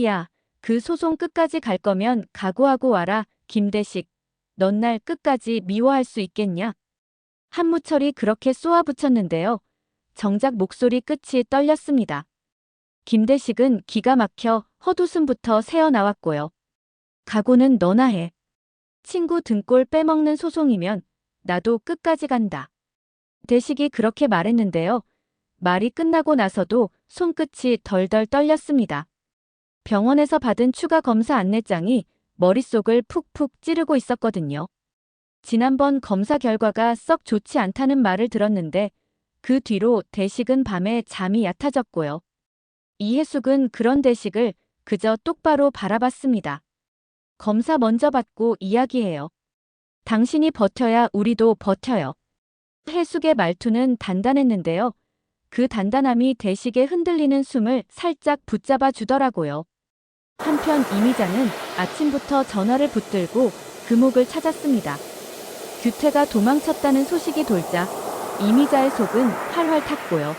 야, 그 소송 끝까지 갈 거면 각오하고 와라, 김대식. 넌 날 끝까지 미워할 수 있겠냐? 한무철이 그렇게 쏘아붙였는데요. 정작 목소리 끝이 떨렸습니다. 김대식은 기가 막혀 헛웃음부터 새어나왔고요. 각오는 너나 해. 친구 등골 빼먹는 소송이면 나도 끝까지 간다. 대식이 그렇게 말했는데요. 말이 끝나고 나서도 손끝이 덜덜 떨렸습니다. 병원에서 받은 추가 검사 안내장이 머릿속을 푹푹 찌르고 있었거든요. 지난번 검사 결과가 썩 좋지 않다는 말을 들었는데 그 뒤로 대식은 밤에 잠이 얕아졌고요. 이해숙은 그런 대식을 그저 똑바로 바라봤습니다. 검사 먼저 받고 이야기해요. 당신이 버텨야 우리도 버텨요. 해숙의 말투는 단단했는데요. 그 단단함이 대식의 흔들리는 숨을 살짝 붙잡아 주더라고요. 한편 이미자는 아침부터 전화를 붙들고 금옥을 찾았습니다. 규태가 도망쳤다는 소식이 돌자 이미자의 속은 활활 탔고요.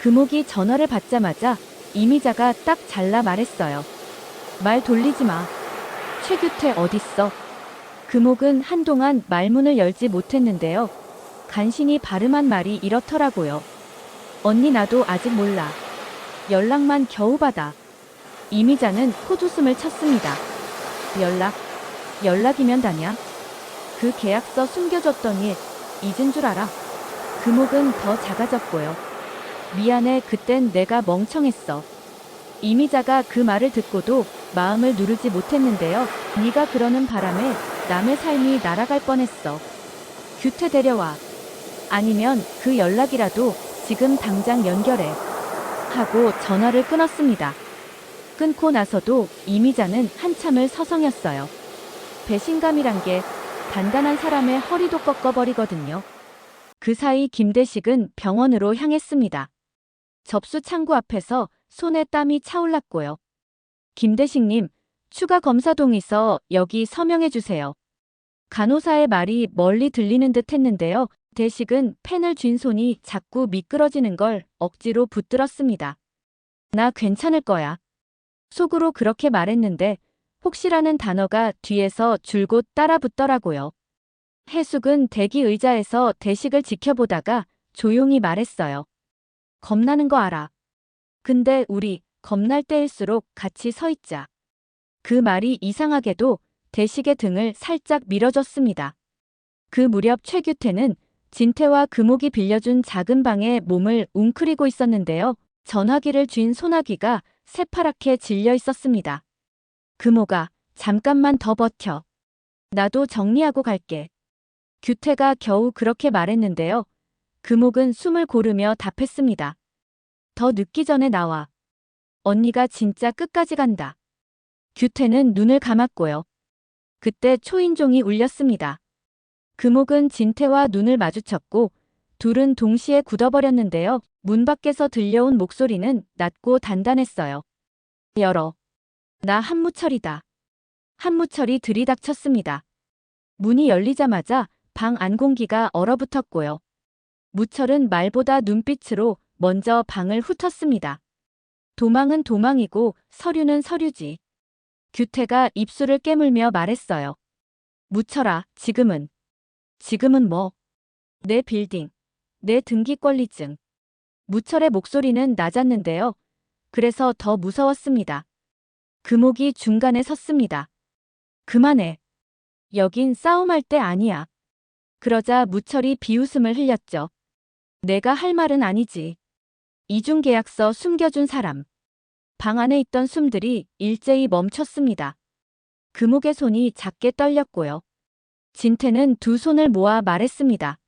금옥이 전화를 받자마자 이미자가 딱 잘라 말했어요. 말 돌리지 마. 최규태 어딨어? 금옥은 한동안 말문을 열지 못했는데요. 간신히 발음한 말이 이렇더라고요. 언니 나도 아직 몰라. 연락만 겨우 받아. 이미자는 콧웃음을 쳤습니다. 연락이면 다냐? 그 계약서 숨겨줬던 일 잊은 줄 알아? 금옥은 더 작아졌고요. 미안해, 그땐 내가 멍청했어. 이미자가 그 말을 듣고도 마음을 누르지 못했는데요. 네가 그러는 바람에 남의 삶이 날아갈 뻔했어. 규태 데려와. 아니면 그 연락이라도 지금 당장 연결해. 하고 전화를 끊었습니다. 끊고 나서도 이미자는 한참을 서성였어요. 배신감이란 게 단단한 사람의 허리도 꺾어버리거든요. 그 사이 김대식은 병원으로 향했습니다. 접수 창구 앞에서 손에 땀이 차올랐고요. 김대식님, 추가 검사 동의서 여기 서명해 주세요. 간호사의 말이 멀리 들리는 듯 했는데요. 대식은 펜을 쥔 손이 자꾸 미끄러지는 걸 억지로 붙들었습니다. 나 괜찮을 거야. 속으로 그렇게 말했는데 혹시라는 단어가 뒤에서 줄곧 따라붙더라고요. 해숙은 대기 의자에서 대식을 지켜보다가 조용히 말했어요. 겁나는 거 알아. 근데 우리 겁날 때일수록 같이 서 있자. 그 말이 이상하게도 대식의 등을 살짝 밀어줬습니다. 그 무렵 최규태는 진태와 금옥이 빌려준 작은 방에 몸을 웅크리고 있었는데요. 전화기를 쥔 소나기가 새파랗게 질려 있었습니다. 금옥아, 잠깐만 더 버텨. 나도 정리하고 갈게. 규태가 겨우 그렇게 말했는데요. 금옥은 숨을 고르며 답했습니다. 더 늦기 전에 나와. 언니가 진짜 끝까지 간다. 규태는 눈을 감았고요. 그때 초인종이 울렸습니다. 금옥은 진태와 눈을 마주쳤고 둘은 동시에 굳어버렸는데요. 문 밖에서 들려온 목소리는 낮고 단단했어요. 열어. 나 한무철이다. 한무철이 들이닥쳤습니다. 문이 열리자마자 방 안 공기가 얼어붙었고요. 무철은 말보다 눈빛으로 먼저 방을 훑었습니다. 도망은 도망이고 서류는 서류지. 규태가 입술을 깨물며 말했어요. 무철아, 지금은 뭐? 내 빌딩, 내 등기권리증. 무철의 목소리는 낮았는데요. 그래서 더 무서웠습니다. 금옥이 중간에 섰습니다. 그만해. 여긴 싸움할 때 아니야. 그러자 무철이 비웃음을 흘렸죠. 내가 할 말은 아니지. 이중계약서 숨겨준 사람. 방 안에 있던 숨들이 일제히 멈췄습니다. 금옥의 손이 작게 떨렸고요. 진태는 두 손을 모아 말했습니다.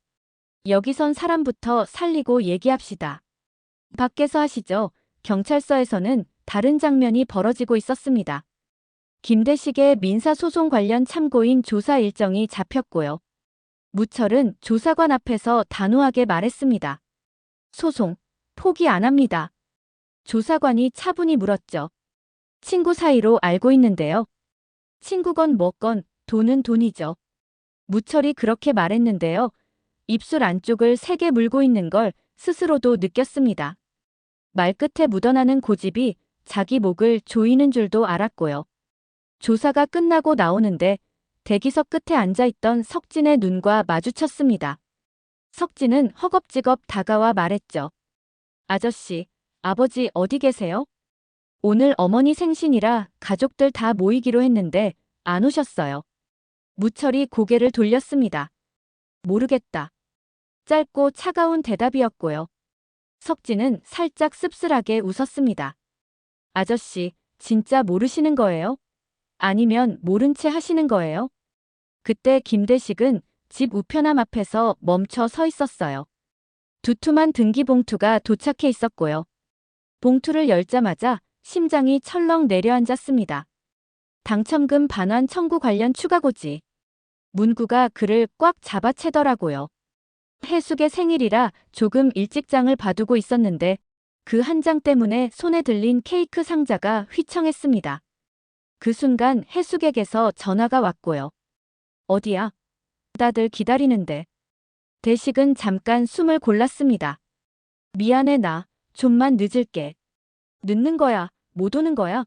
여기선 사람부터 살리고 얘기합시다. 밖에서 하시죠. 경찰서에서는 다른 장면이 벌어지고 있었습니다. 김대식의 민사소송 관련 참고인 조사 일정이 잡혔고요. 무철은 조사관 앞에서 단호하게 말했습니다. 소송, 포기 안 합니다. 조사관이 차분히 물었죠. 친구 사이로 알고 있는데요. 친구건 뭐건 돈은 돈이죠. 무철이 그렇게 말했는데요. 입술 안쪽을 세게 물고 있는 걸 스스로도 느꼈습니다. 말끝에 묻어나는 고집이 자기 목을 조이는 줄도 알았고요. 조사가 끝나고 나오는데 대기석 끝에 앉아있던 석진의 눈과 마주쳤습니다. 석진은 허겁지겁 다가와 말했죠. 아저씨, 아버지 어디 계세요? 오늘 어머니 생신이라 가족들 다 모이기로 했는데 안 오셨어요. 무철이 고개를 돌렸습니다. 모르겠다. 짧고 차가운 대답이었고요. 석진은 살짝 씁쓸하게 웃었습니다. 아저씨, 진짜 모르시는 거예요? 아니면 모른 채 하시는 거예요? 그때 김대식은 집 우편함 앞에서 멈춰 서 있었어요. 두툼한 등기봉투가 도착해 있었고요. 봉투를 열자마자 심장이 철렁 내려앉았습니다. 당첨금 반환 청구 관련 추가고지. 문구가 그를 꽉 잡아채더라고요. 해숙의 생일이라 조금 일찍 장을 봐두고 있었는데 그 한 장 때문에 손에 들린 케이크 상자가 휘청했습니다. 그 순간 해숙에게서 전화가 왔고요. 어디야? 다들 기다리는데. 대식은 잠깐 숨을 골랐습니다. 미안해 나 좀만 늦을게. 늦는 거야, 못 오는 거야?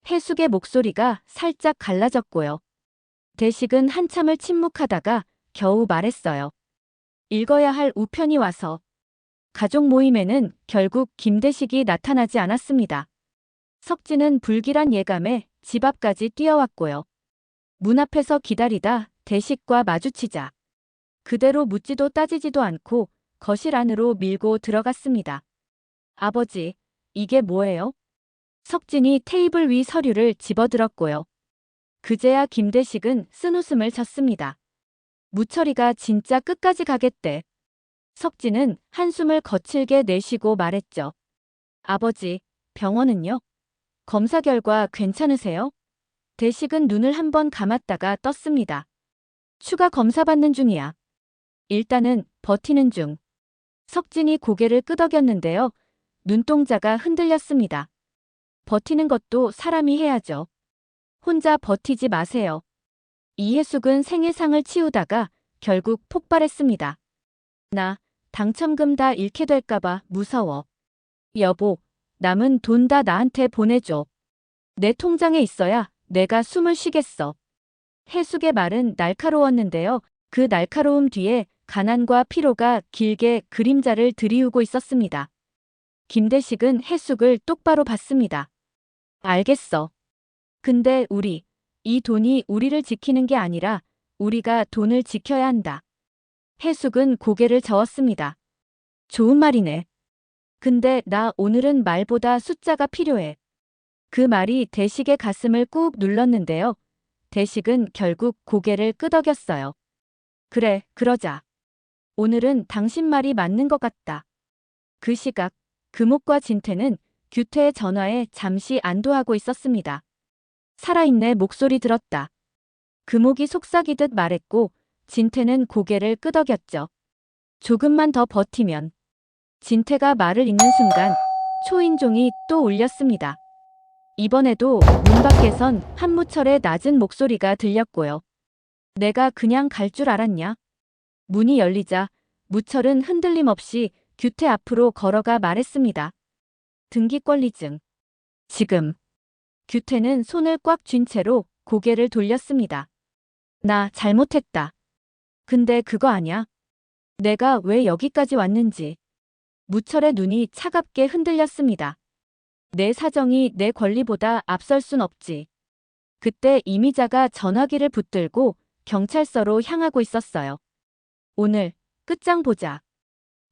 해숙의 목소리가 살짝 갈라졌고요. 대식은 한참을 침묵하다가 겨우 말했어요. 읽어야 할 우편이 와서. 가족 모임에는 결국 김대식이 나타나지 않았습니다. 석진은 불길한 예감에 집 앞까지 뛰어왔고요. 문 앞에서 기다리다 대식과 마주치자. 그대로 묻지도 따지지도 않고 거실 안으로 밀고 들어갔습니다. 아버지, 이게 뭐예요? 석진이 테이블 위 서류를 집어들었고요. 그제야 김대식은 쓴웃음을 쳤습니다. 무철이가 진짜 끝까지 가겠대. 석진은 한숨을 거칠게 내쉬고 말했죠. 아버지, 병원은요? 검사 결과 괜찮으세요? 대식은 눈을 한번 감았다가 떴습니다. 추가 검사 받는 중이야. 일단은 버티는 중. 석진이 고개를 끄덕였는데요. 눈동자가 흔들렸습니다. 버티는 것도 사람이 해야죠. 혼자 버티지 마세요. 이해숙은 생일상을 치우다가 결국 폭발했습니다. 나 당첨금 다 잃게 될까봐 무서워. 여보, 남은 돈 다 나한테 보내줘. 내 통장에 있어야 내가 숨을 쉬겠어. 해숙의 말은 날카로웠는데요. 그 날카로움 뒤에 가난과 피로가 길게 그림자를 드리우고 있었습니다. 김대식은 해숙을 똑바로 봤습니다. 알겠어. 근데 이 돈이 우리를 지키는 게 아니라 우리가 돈을 지켜야 한다. 해숙은 고개를 저었습니다. 좋은 말이네. 근데 나 오늘은 말보다 숫자가 필요해. 그 말이 대식의 가슴을 꾹 눌렀는데요. 대식은 결국 고개를 끄덕였어요. 그래, 그러자. 오늘은 당신 말이 맞는 것 같다. 그 시각, 금옥과 진태는 규태의 전화에 잠시 안도하고 있었습니다. 살아있네 목소리 들었다. 금옥이 속삭이듯 말했고 진태는 고개를 끄덕였죠. 조금만 더 버티면. 진태가 말을 잇는 순간 초인종이 또 울렸습니다. 이번에도 문 밖에선 한무철의 낮은 목소리가 들렸고요. 내가 그냥 갈 줄 알았냐? 문이 열리자 무철은 흔들림 없이 규태 앞으로 걸어가 말했습니다. 등기권리증. 지금. 규태는 손을 꽉 쥔 채로 고개를 돌렸습니다. 나 잘못했다. 근데 그거 아냐? 내가 왜 여기까지 왔는지. 무철의 눈이 차갑게 흔들렸습니다. 내 사정이 내 권리보다 앞설 순 없지. 그때 이미자가 전화기를 붙들고 경찰서로 향하고 있었어요. 오늘 끝장 보자.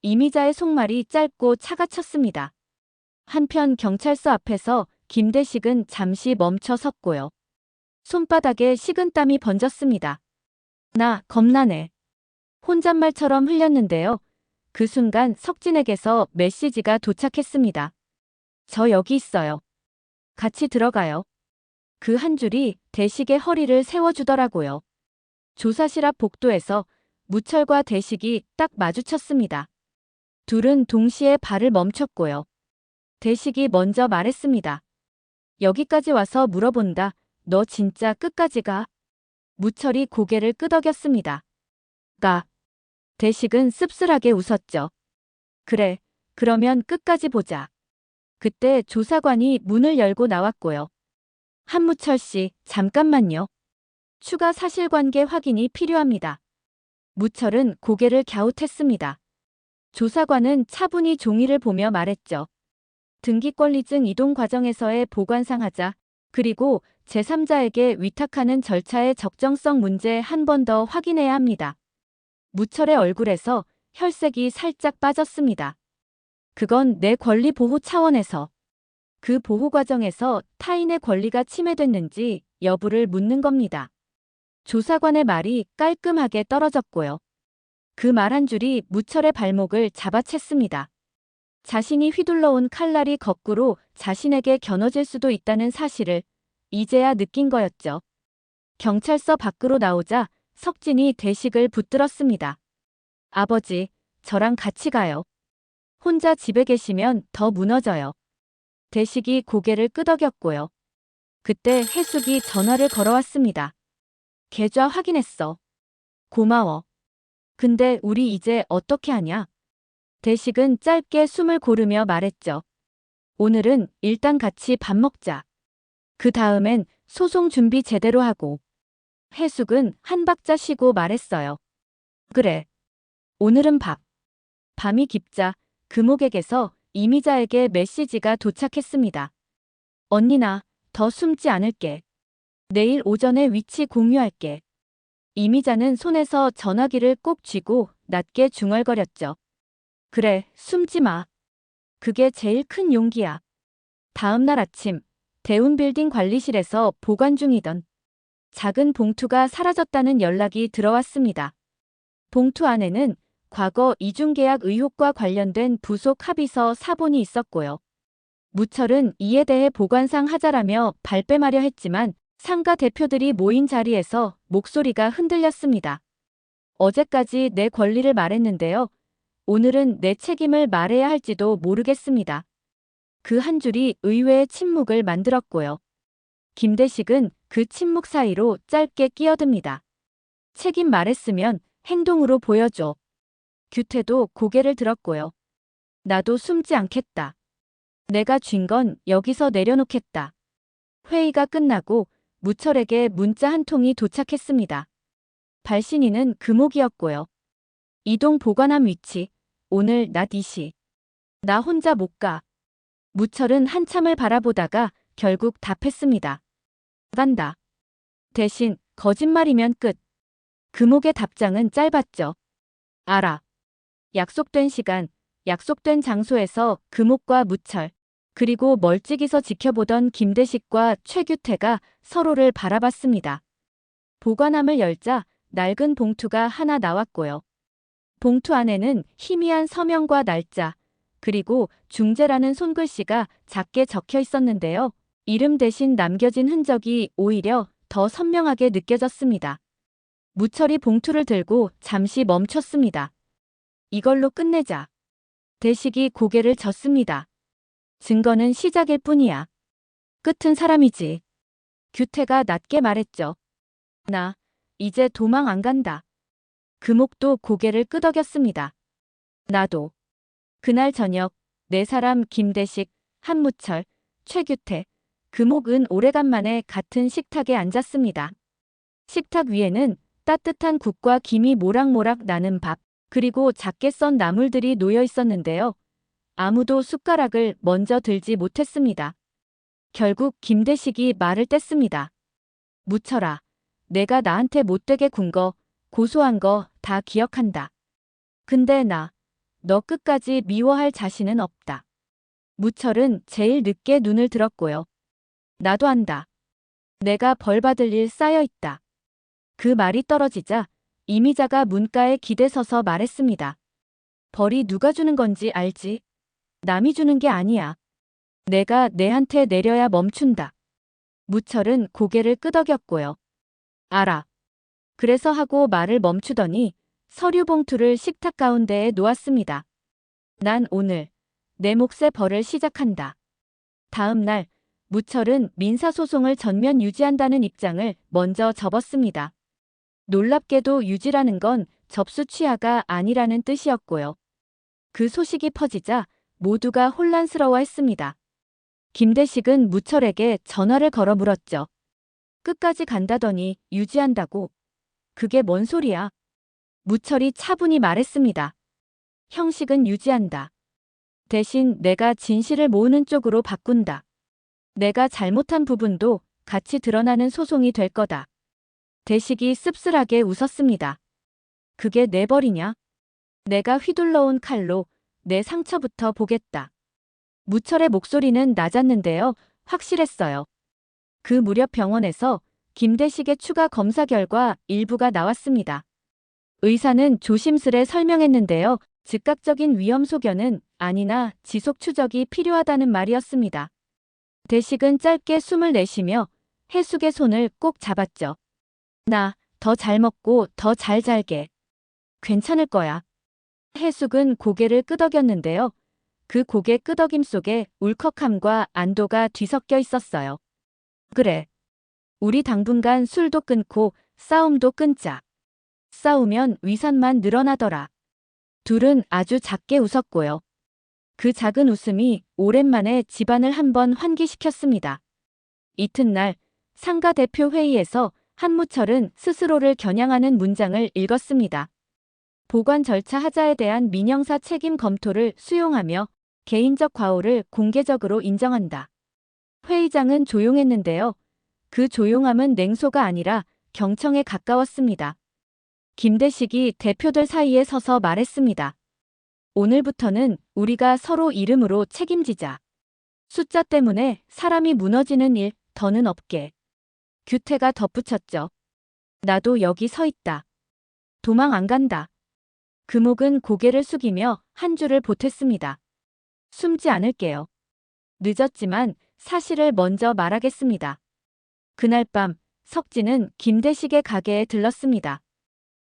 이미자의 속말이 짧고 차가쳤습니다. 한편 경찰서 앞에서 김대식은 잠시 멈춰 섰고요. 손바닥에 식은땀이 번졌습니다. 나 겁나네. 혼잣말처럼 흘렸는데요. 그 순간 석진에게서 메시지가 도착했습니다. 저 여기 있어요. 같이 들어가요. 그 한 줄이 대식의 허리를 세워주더라고요. 조사실 앞 복도에서 무철과 대식이 딱 마주쳤습니다. 둘은 동시에 발을 멈췄고요. 대식이 먼저 말했습니다. 여기까지 와서 물어본다. 너 진짜 끝까지 가? 무철이 고개를 끄덕였습니다. 가. 대식은 씁쓸하게 웃었죠. 그래, 그러면 끝까지 보자. 그때 조사관이 문을 열고 나왔고요. 한무철 씨, 잠깐만요. 추가 사실관계 확인이 필요합니다. 무철은 고개를 갸웃했습니다. 조사관은 차분히 종이를 보며 말했죠. 등기권리증 이동 과정에서의 보관상 하자, 그리고 제3자에게 위탁하는 절차의 적정성 문제 한 번 더 확인해야 합니다. 무철의 얼굴에서 혈색이 살짝 빠졌습니다. 그건 내 권리 보호 차원에서, 그 보호 과정에서 타인의 권리가 침해됐는지 여부를 묻는 겁니다. 조사관의 말이 깔끔하게 떨어졌고요. 그 말 한 줄이 무철의 발목을 잡아챘습니다. 자신이 휘둘러온 칼날이 거꾸로 자신에게 겨눠질 수도 있다는 사실을 이제야 느낀 거였죠. 경찰서 밖으로 나오자 석진이 대식을 붙들었습니다. 아버지, 저랑 같이 가요. 혼자 집에 계시면 더 무너져요. 대식이 고개를 끄덕였고요. 그때 해숙이 전화를 걸어왔습니다. 계좌 확인했어. 고마워. 근데 우리 이제 어떻게 하냐? 대식은 짧게 숨을 고르며 말했죠. 오늘은 일단 같이 밥 먹자. 그 다음엔 소송 준비 제대로 하고. 해숙은 한 박자 쉬고 말했어요. 그래. 오늘은 밥. 밤이 깊자 금옥에게서 이미자에게 메시지가 도착했습니다. 언니 나 더 숨지 않을게. 내일 오전에 위치 공유할게. 이미자는 손에서 전화기를 꼭 쥐고 낮게 중얼거렸죠. 그래, 숨지 마. 그게 제일 큰 용기야. 다음 날 아침, 대운빌딩 관리실에서 보관 중이던 작은 봉투가 사라졌다는 연락이 들어왔습니다. 봉투 안에는 과거 이중계약 의혹과 관련된 부속 합의서 사본이 있었고요. 무철은 이에 대해 보관상 하자라며 발뺌하려 했지만 상가 대표들이 모인 자리에서 목소리가 흔들렸습니다. 어제까지 내 권리를 말했는데요. 오늘은 내 책임을 말해야 할지도 모르겠습니다. 그 한 줄이 의외의 침묵을 만들었고요. 김대식은 그 침묵 사이로 짧게 끼어듭니다. 책임 말했으면 행동으로 보여줘. 규태도 고개를 들었고요. 나도 숨지 않겠다. 내가 쥔 건 여기서 내려놓겠다. 회의가 끝나고 무철에게 문자 한 통이 도착했습니다. 발신인은 금옥이었고요. 이동 보관함 위치, 오늘 낮 2시. 나 혼자 못 가. 무철은 한참을 바라보다가 결국 답했습니다. 간다. 대신 거짓말이면 끝. 금옥의 답장은 짧았죠. 알아. 약속된 시간, 약속된 장소에서 금옥과 무철, 그리고 멀찍이서 지켜보던 김대식과 최규태가 서로를 바라봤습니다. 보관함을 열자 낡은 봉투가 하나 나왔고요. 봉투 안에는 희미한 서명과 날짜, 그리고 중재라는 손글씨가 작게 적혀 있었는데요. 이름 대신 남겨진 흔적이 오히려 더 선명하게 느껴졌습니다. 무철이 봉투를 들고 잠시 멈췄습니다. 이걸로 끝내자. 대식이 고개를 젓습니다. 증거는 시작일 뿐이야. 끝은 사람이지. 규태가 낮게 말했죠. 나 이제 도망 안 간다. 금옥도 고개를 끄덕였습니다. 나도. 그날 저녁 네 사람 김대식, 한무철, 최규태, 금옥은 오래간만에 같은 식탁에 앉았습니다. 식탁 위에는 따뜻한 국과 김이 모락모락 나는 밥, 그리고 작게 썬 나물들이 놓여 있었는데요. 아무도 숟가락을 먼저 들지 못했습니다. 결국 김대식이 말을 뗐습니다. 무철아, 내가 나한테 못되게 군 거, 고소한 거 다 기억한다. 근데 너 끝까지 미워할 자신은 없다. 무철은 제일 늦게 눈을 들었고요. 나도 안다. 내가 벌 받을 일 쌓여 있다. 그 말이 떨어지자 이미자가 문가에 기대서서 말했습니다. 벌이 누가 주는 건지 알지? 남이 주는 게 아니야. 내가 내한테 내려야 멈춘다. 무철은 고개를 끄덕였고요. 알아. 그래서 하고 말을 멈추더니 서류 봉투를 식탁 가운데에 놓았습니다. 난 오늘 내 몫의 벌을 시작한다. 다음 날 무철은 민사소송을 전면 유지한다는 입장을 먼저 접었습니다. 놀랍게도 유지라는 건 접수 취하가 아니라는 뜻이었고요. 그 소식이 퍼지자 모두가 혼란스러워했습니다. 김대식은 무철에게 전화를 걸어 물었죠. 끝까지 간다더니 유지한다고. 그게 뭔 소리야? 무철이 차분히 말했습니다. 형식은 유지한다. 대신 내가 진실을 모으는 쪽으로 바꾼다. 내가 잘못한 부분도 같이 드러나는 소송이 될 거다. 대식이 씁쓸하게 웃었습니다. 그게 내 벌이냐? 내가 휘둘러온 칼로 내 상처부터 보겠다. 무철의 목소리는 낮았는데요. 확실했어요. 그 무렵 병원에서 김대식의 추가 검사 결과 일부가 나왔습니다. 의사는 조심스레 설명했는데요. 즉각적인 위험 소견은 아니나 지속 추적이 필요하다는 말이었습니다. 대식은 짧게 숨을 내쉬며 해숙의 손을 꼭 잡았죠. 나 더 잘 먹고 더 잘 잘게. 괜찮을 거야. 해숙은 고개를 끄덕였는데요. 그 고개 끄덕임 속에 울컥함과 안도가 뒤섞여 있었어요. 그래. 우리 당분간 술도 끊고 싸움도 끊자. 싸우면 위산만 늘어나더라. 둘은 아주 작게 웃었고요. 그 작은 웃음이 오랜만에 집안을 한번 환기시켰습니다. 이튿날 상가 대표 회의에서 한무철은 스스로를 겨냥하는 문장을 읽었습니다. 보관 절차 하자에 대한 민형사 책임 검토를 수용하며 개인적 과오를 공개적으로 인정한다. 회의장은 조용했는데요. 그 조용함은 냉소가 아니라 경청에 가까웠습니다. 김대식이 대표들 사이에 서서 말했습니다. 오늘부터는 우리가 서로 이름으로 책임지자. 숫자 때문에 사람이 무너지는 일 더는 없게. 규태가 덧붙였죠. 나도 여기 서 있다. 도망 안 간다. 금옥은 고개를 숙이며 한 줄을 보탰습니다. 숨지 않을게요. 늦었지만 사실을 먼저 말하겠습니다. 그날 밤 석진은 김대식의 가게에 들렀습니다.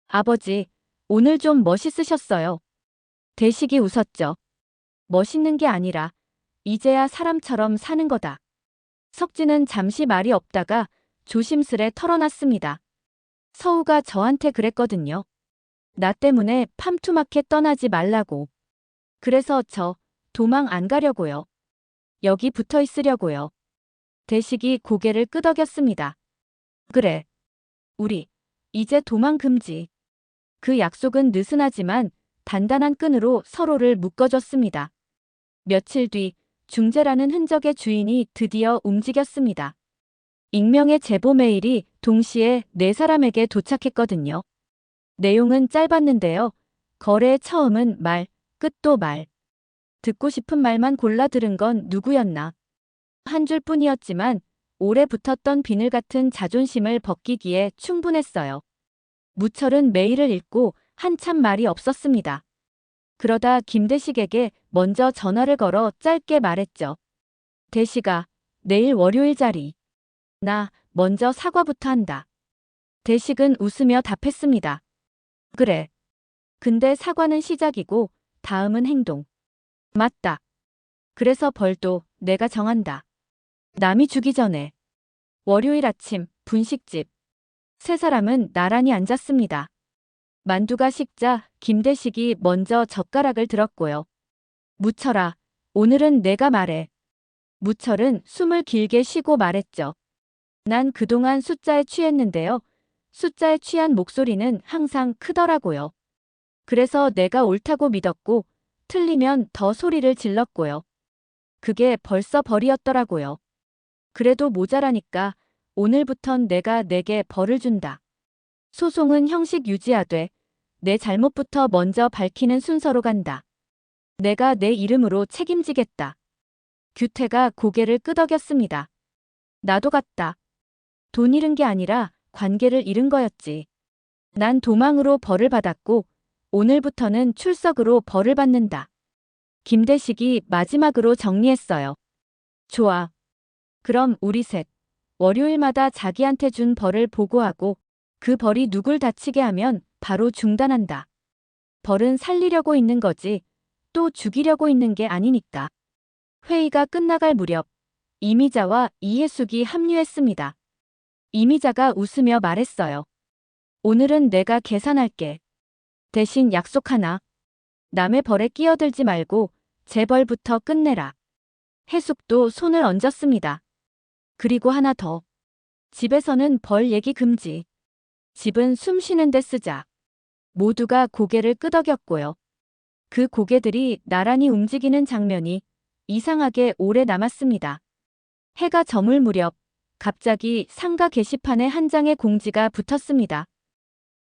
아버지, 오늘 좀 멋있으셨어요. 대식이 웃었죠. 멋있는 게 아니라 이제야 사람처럼 사는 거다. 석진은 잠시 말이 없다가 조심스레 털어놨습니다. 서우가 저한테 그랬거든요. 나 때문에 팜투마켓 떠나지 말라고. 그래서 저 도망 안 가려고요. 여기 붙어 있으려고요. 대식이 고개를 끄덕였습니다. 그래. 우리 이제 도망 금지. 그 약속은 느슨하지만 단단한 끈으로 서로를 묶어줬습니다. 며칠 뒤 중재라는 흔적의 주인이 드디어 움직였습니다. 익명의 제보 메일이 동시에 네 사람에게 도착했거든요. 내용은 짧았는데요. 거래의 처음은 말, 끝도 말. 듣고 싶은 말만 골라 들은 건 누구였나. 한 줄뿐이었지만 오래 붙었던 비늘 같은 자존심을 벗기기에 충분했어요. 무철은 메일을 읽고 한참 말이 없었습니다. 그러다 김대식에게 먼저 전화를 걸어 짧게 말했죠. 대식아, 내일 월요일 자리. 나 먼저 사과부터 한다. 대식은 웃으며 답했습니다. 그래. 근데 사과는 시작이고 다음은 행동. 맞다. 그래서 벌도 내가 정한다. 남이 주기 전에. 월요일 아침 분식집. 세 사람은 나란히 앉았습니다. 만두가 식자 김대식이 먼저 젓가락을 들었고요. 무철아, 오늘은 내가 말해. 무철은 숨을 길게 쉬고 말했죠. 난 그동안 숫자에 취했는데요. 숫자에 취한 목소리는 항상 크더라고요. 그래서 내가 옳다고 믿었고 틀리면 더 소리를 질렀고요. 그게 벌써 벌이었더라고요. 그래도 모자라니까 오늘부턴 내가 내게 벌을 준다. 소송은 형식 유지하되 내 잘못부터 먼저 밝히는 순서로 간다. 내가 내 이름으로 책임지겠다. 규태가 고개를 끄덕였습니다. 나도 같다. 돈 잃은 게 아니라 관계를 잃은 거였지. 난 도망으로 벌을 받았고 오늘부터는 출석으로 벌을 받는다. 김대식이 마지막으로 정리했어요. 좋아. 그럼 우리 셋 월요일마다 자기한테 준 벌을 보고하고 그 벌이 누굴 다치게 하면 바로 중단한다. 벌은 살리려고 있는 거지 또 죽이려고 있는 게 아니니까. 회의가 끝나갈 무렵 이미자와 이해숙이 합류했습니다. 이미자가 웃으며 말했어요. 오늘은 내가 계산할게. 대신 약속 하나. 남의 벌에 끼어들지 말고 제 벌부터 끝내라. 해숙도 손을 얹었습니다. 그리고 하나 더. 집에서는 벌 얘기 금지. 집은 숨 쉬는데 쓰자. 모두가 고개를 끄덕였고요. 그 고개들이 나란히 움직이는 장면이 이상하게 오래 남았습니다. 해가 저물 무렵 갑자기 상가 게시판에 한 장의 공지가 붙었습니다.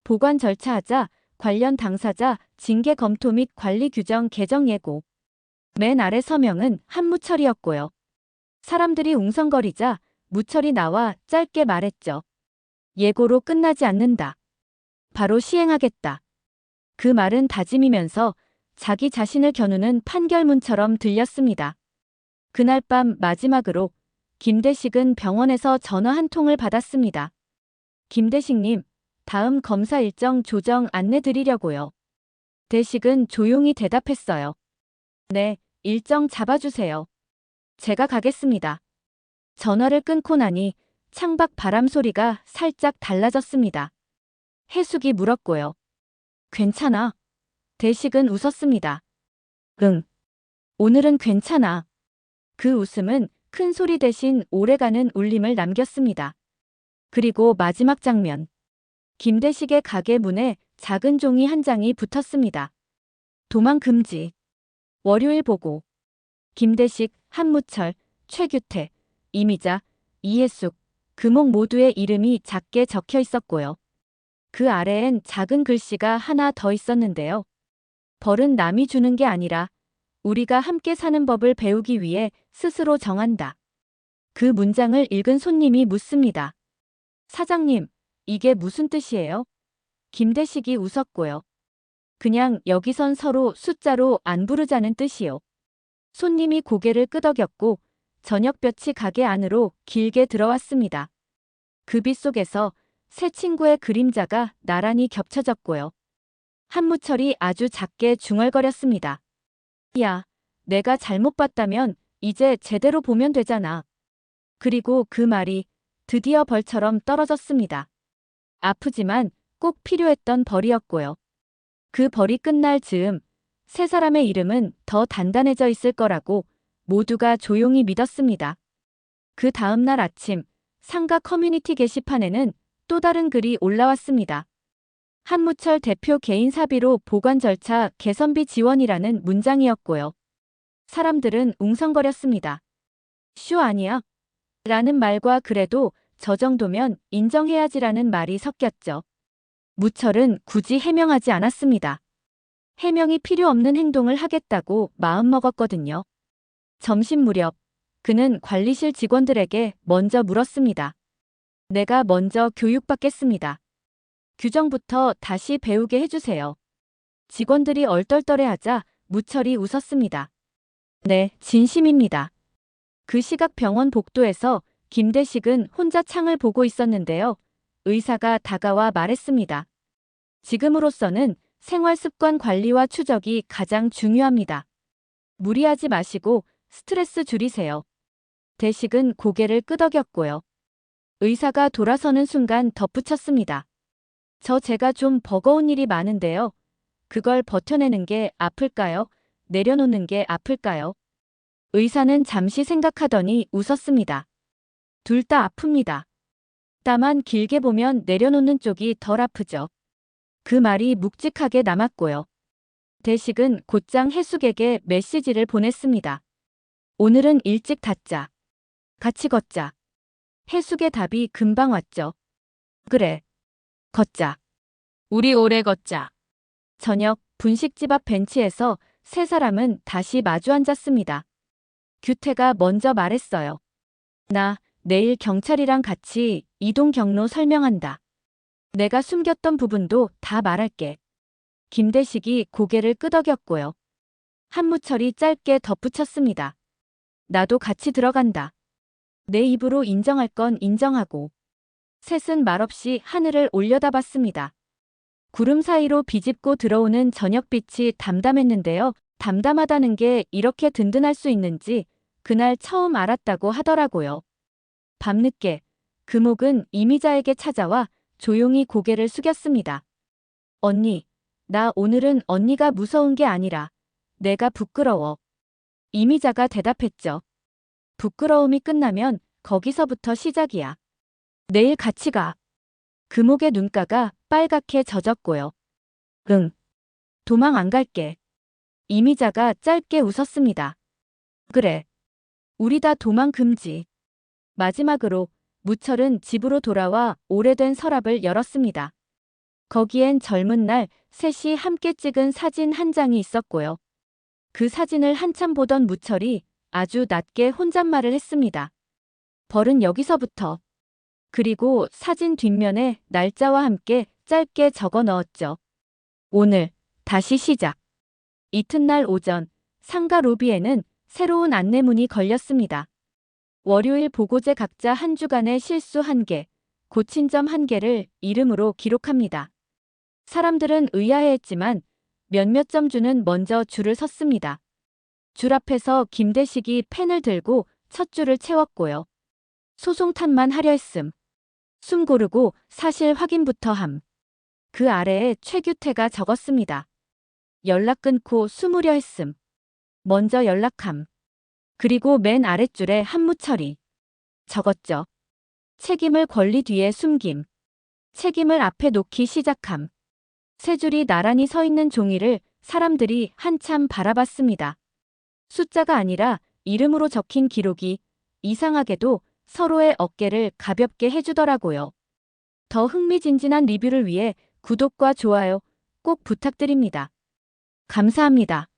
보관 절차하자 관련 당사자 징계 검토 및 관리 규정 개정 예고. 맨 아래 서명은 한무철이었고요. 사람들이 웅성거리자 무철이 나와 짧게 말했죠. 예고로 끝나지 않는다. 바로 시행하겠다. 그 말은 다짐이면서 자기 자신을 겨누는 판결문처럼 들렸습니다. 그날 밤 마지막으로 김대식은 병원에서 전화 한 통을 받았습니다. 김대식님, 다음 검사 일정 조정 안내 드리려고요. 대식은 조용히 대답했어요. 네, 일정 잡아주세요. 제가 가겠습니다. 전화를 끊고 나니 창밖 바람 소리가 살짝 달라졌습니다. 해숙이 물었고요. 괜찮아? 대식은 웃었습니다. 응. 오늘은 괜찮아. 그 웃음은 큰 소리 대신 오래가는 울림을 남겼습니다. 그리고 마지막 장면. 김대식의 가게 문에 작은 종이 한 장이 붙었습니다. 도망 금지. 월요일 보고. 김대식, 한무철, 최규태, 이미자, 이해숙, 금옥 모두의 이름이 작게 적혀 있었고요. 그 아래엔 작은 글씨가 하나 더 있었는데요. 벌은 남이 주는 게 아니라 우리가 함께 사는 법을 배우기 위해 스스로 정한다. 그 문장을 읽은 손님이 묻습니다. 사장님, 이게 무슨 뜻이에요? 김대식이 웃었고요. 그냥 여기선 서로 숫자로 안 부르자는 뜻이요. 손님이 고개를 끄덕였고 저녁볕이 가게 안으로 길게 들어왔습니다. 그 빛 속에서 새 친구의 그림자가 나란히 겹쳐졌고요. 한무철이 아주 작게 중얼거렸습니다. 야, 내가 잘못 봤다면 이제 제대로 보면 되잖아. 그리고 그 말이 드디어 벌처럼 떨어졌습니다. 아프지만 꼭 필요했던 벌이었고요. 그 벌이 끝날 즈음 세 사람의 이름은 더 단단해져 있을 거라고 모두가 조용히 믿었습니다. 그 다음 날 아침 상가 커뮤니티 게시판에는 또 다른 글이 올라왔습니다. 한무철 대표 개인 사비로 보관 절차 개선비 지원이라는 문장이었고요. 사람들은 웅성거렸습니다. 쇼 아니야? 라는 말과 그래도 저 정도면 인정해야지라는 말이 섞였죠. 무철은 굳이 해명하지 않았습니다. 해명이 필요 없는 행동을 하겠다고 마음먹었거든요. 점심 무렵 그는 관리실 직원들에게 먼저 물었습니다. 내가 먼저 교육받겠습니다. 규정부터 다시 배우게 해주세요. 직원들이 얼떨떨해하자 무철이 웃었습니다. 네, 진심입니다. 그 시각 병원 복도에서 김대식은 혼자 창을 보고 있었는데요. 의사가 다가와 말했습니다. 지금으로서는 생활습관 관리와 추적이 가장 중요합니다. 무리하지 마시고 스트레스 줄이세요. 대식은 고개를 끄덕였고요. 의사가 돌아서는 순간 덧붙였습니다. 제가 좀 버거운 일이 많은데요. 그걸 버텨내는 게 아플까요? 내려놓는 게 아플까요? 의사는 잠시 생각하더니 웃었습니다. 둘 다 아픕니다. 다만 길게 보면 내려놓는 쪽이 덜 아프죠. 그 말이 묵직하게 남았고요. 대식은 곧장 해숙에게 메시지를 보냈습니다. 오늘은 일찍 닫자. 같이 걷자. 해숙의 답이 금방 왔죠. 그래. 걷자. 우리 오래 걷자. 저녁 분식집 앞 벤치에서 세 사람은 다시 마주 앉았습니다. 규태가 먼저 말했어요. 나 내일 경찰이랑 같이 이동 경로 설명한다. 내가 숨겼던 부분도 다 말할게. 김대식이 고개를 끄덕였고요. 한무철이 짧게 덧붙였습니다. 나도 같이 들어간다. 내 입으로 인정할 건 인정하고. 셋은 말없이 하늘을 올려다봤습니다. 구름 사이로 비집고 들어오는 저녁빛이 담담했는데요. 담담하다는 게 이렇게 든든할 수 있는지 그날 처음 알았다고 하더라고요. 밤늦게 금옥은 이미자에게 찾아와 조용히 고개를 숙였습니다. 언니, 나 오늘은 언니가 무서운 게 아니라 내가 부끄러워. 이미자가 대답했죠. 부끄러움이 끝나면 거기서부터 시작이야. 내일 같이 가. 금옥의 눈가가 빨갛게 젖었고요. 응. 도망 안 갈게. 이미자가 짧게 웃었습니다. 그래. 우리 다 도망 금지. 마지막으로 무철은 집으로 돌아와 오래된 서랍을 열었습니다. 거기엔 젊은 날 셋이 함께 찍은 사진 한 장이 있었고요. 그 사진을 한참 보던 무철이 아주 낮게 혼잣말을 했습니다. 벌은 여기서부터. 그리고 사진 뒷면에 날짜와 함께 짧게 적어 넣었죠. 오늘, 다시 시작. 이튿날 오전, 상가 로비에는 새로운 안내문이 걸렸습니다. 월요일 보고제 각자 한 주간의 실수 1개, 고친 점 1개를 이름으로 기록합니다. 사람들은 의아해했지만 몇몇 점주는 먼저 줄을 섰습니다. 줄 앞에서 김대식이 펜을 들고 첫 줄을 채웠고요. 소송탄만 하려 했음. 숨 고르고 사실 확인부터 함. 그 아래에 최규태가 적었습니다. 연락 끊고 숨으려 했음. 먼저 연락함. 그리고 맨 아랫줄에 한무철이 적었죠. 책임을 권리 뒤에 숨김. 책임을 앞에 놓기 시작함. 세 줄이 나란히 서 있는 종이를 사람들이 한참 바라봤습니다. 숫자가 아니라 이름으로 적힌 기록이 이상하게도 서로의 어깨를 가볍게 해주더라고요. 더 흥미진진한 리뷰를 위해 구독과 좋아요 꼭 부탁드립니다. 감사합니다.